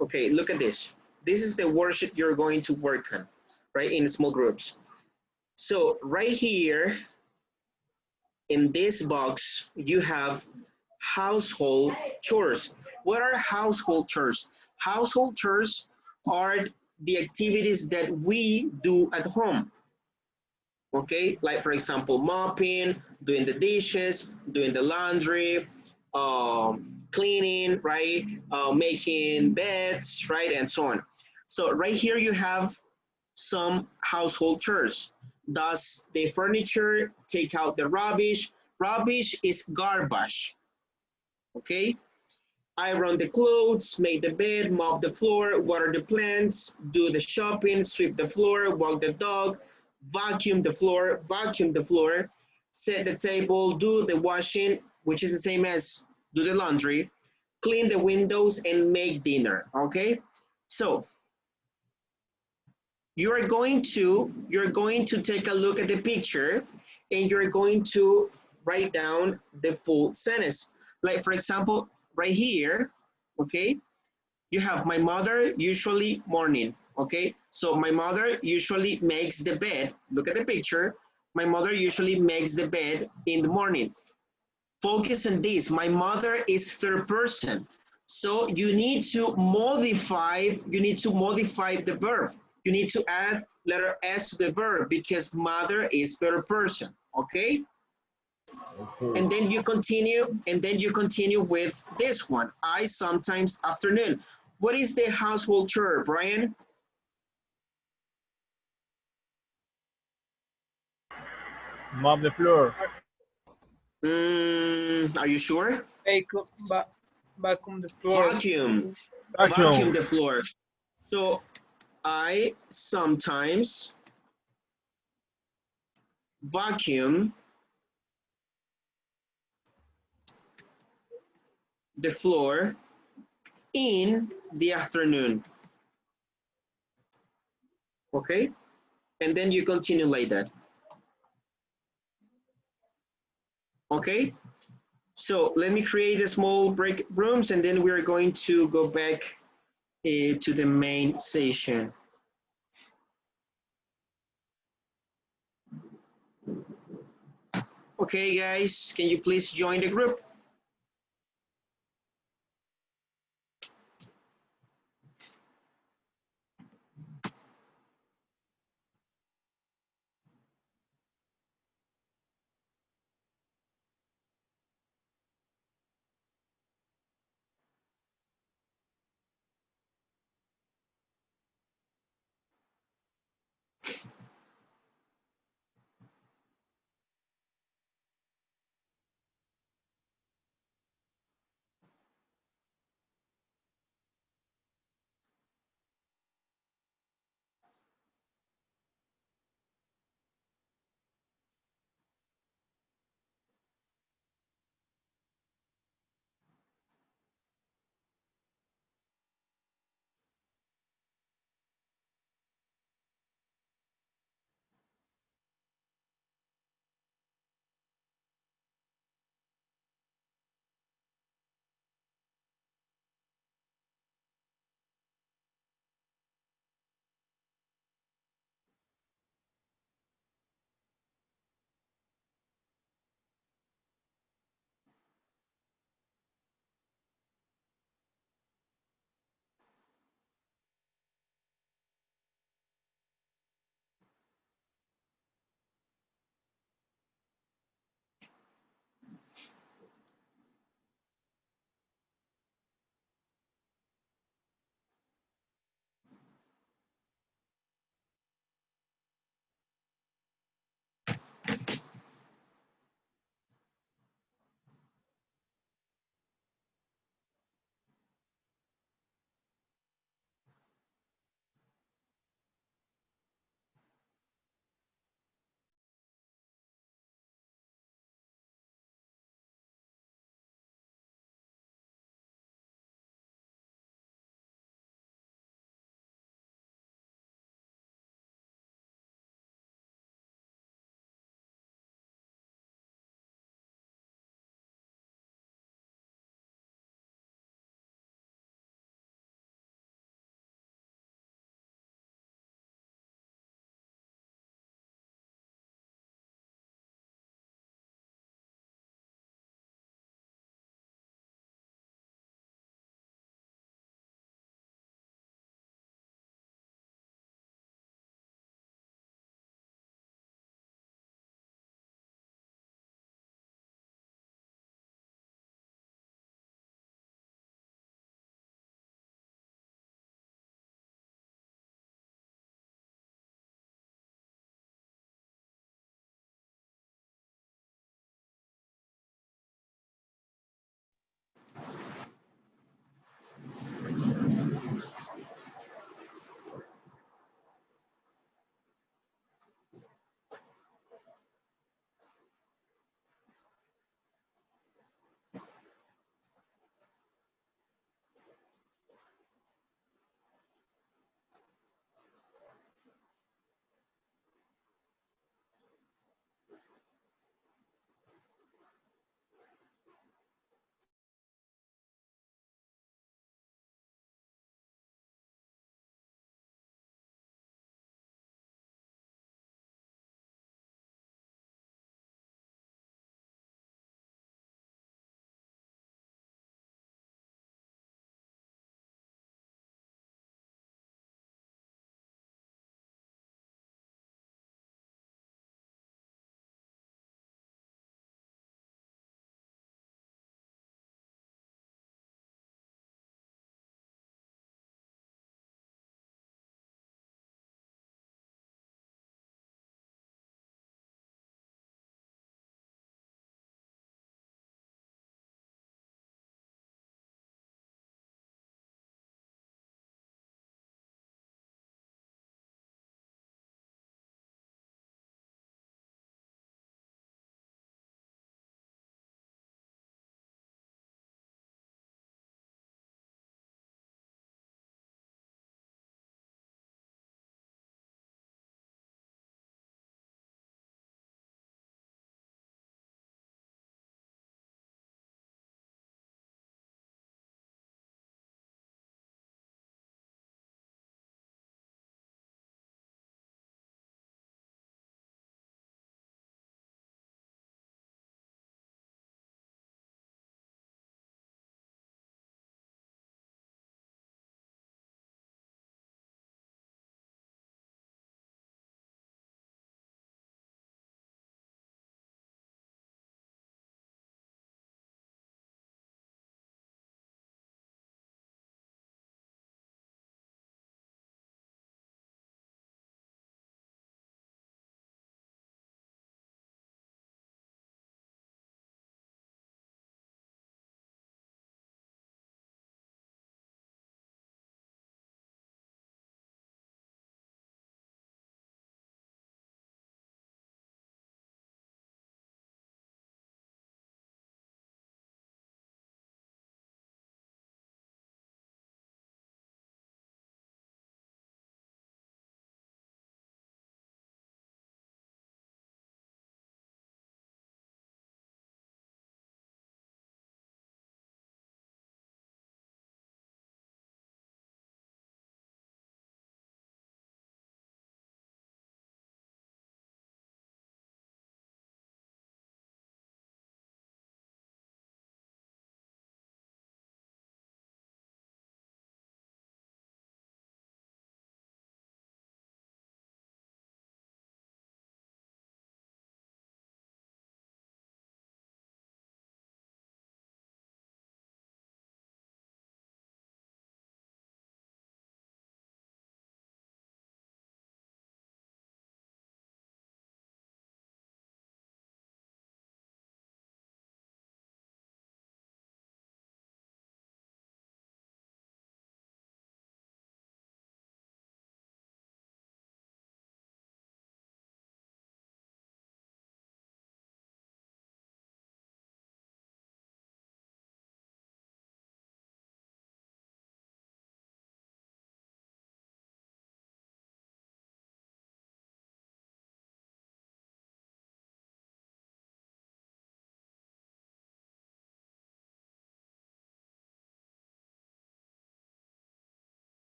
Okay, look at this. This is the worksheet you're going to work on, right, in small groups. So right here, in this box, you have household chores. What are household chores? Household chores are the activities that we do at home. Okay, like for example, mopping, doing the dishes, doing the laundry, cleaning, right? Making beds, right? And so on. So right here you have some household chores. Does the furniture, take out the rubbish. Rubbish is garbage, okay? Iron the clothes, make the bed, mop the floor, water the plants, do the shopping, sweep the floor, walk the dog, vacuum the floor, set the table, do the washing, which is the same as do the laundry, clean the windows, and make dinner, okay? So you're going to take a look at the picture and you're going to write down the full sentence. Like for example, right here, okay, you have my mother usually morning, okay? So my mother usually makes the bed. Look at the picture. My mother usually makes the bed in the morning. Focus on this. My mother is third person. So you need to modify the verb. You need to add letter S to the verb because mother is third person, okay? And then you continue with this one. I sometimes afternoon. What is the household chore, Brian? Mop the floor. Are you sure? Vacuum the floor. Vacuum the floor. So I sometimes vacuum the floor in the afternoon. Okay? And then you continue like that. Okay? So let me create a small break rooms and then we're going to go back to the main session. Okay, guys, can you please join the group?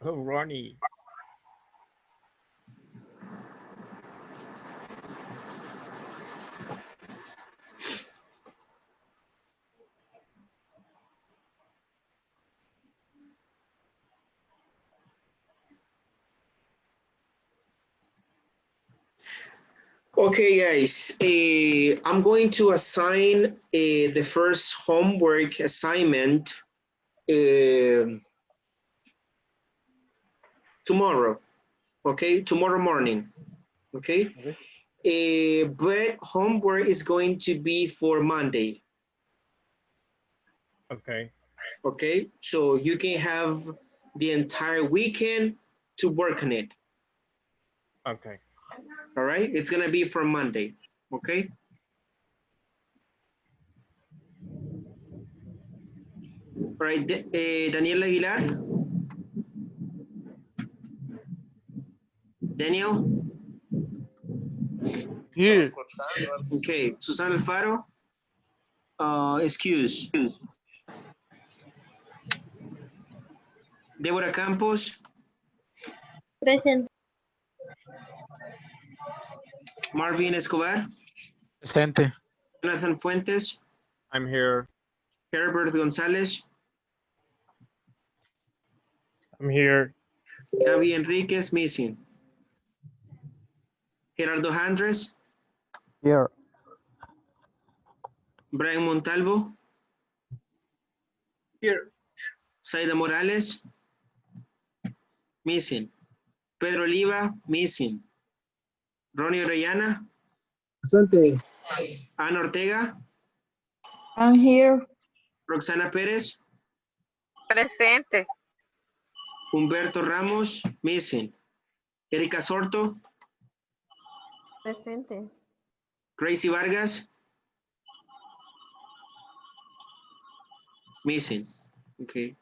Oh, Ronnie. Okay, guys, I'm going to assign the first homework assignment tomorrow, okay? Tomorrow morning, okay? But homework is going to be for Monday. Okay. Okay, so you can have the entire weekend to work on it. Okay. All right, it's gonna be for Monday, okay? All right, Daniel Aguilar. Daniel? Here. Okay, Susana Alfaro? Excuse. Deborah Campos? Present. Marvin Escobar? Presente. Jonathan Fuentes? I'm here. Herbert Gonzalez? I'm here. Gaby Enriquez, missing. Gerardo Andres? Here. Brian Montalvo? Here. Saida Morales? Missing. Pedro Oliva? Missing. Ronnie Orellana? Presente. Ana Ortega? I'm here. Roxana Pérez? Presente. Humberto Ramos? Missing. Erika Sorto? Presente. Gracie Vargas? Missing. Okay.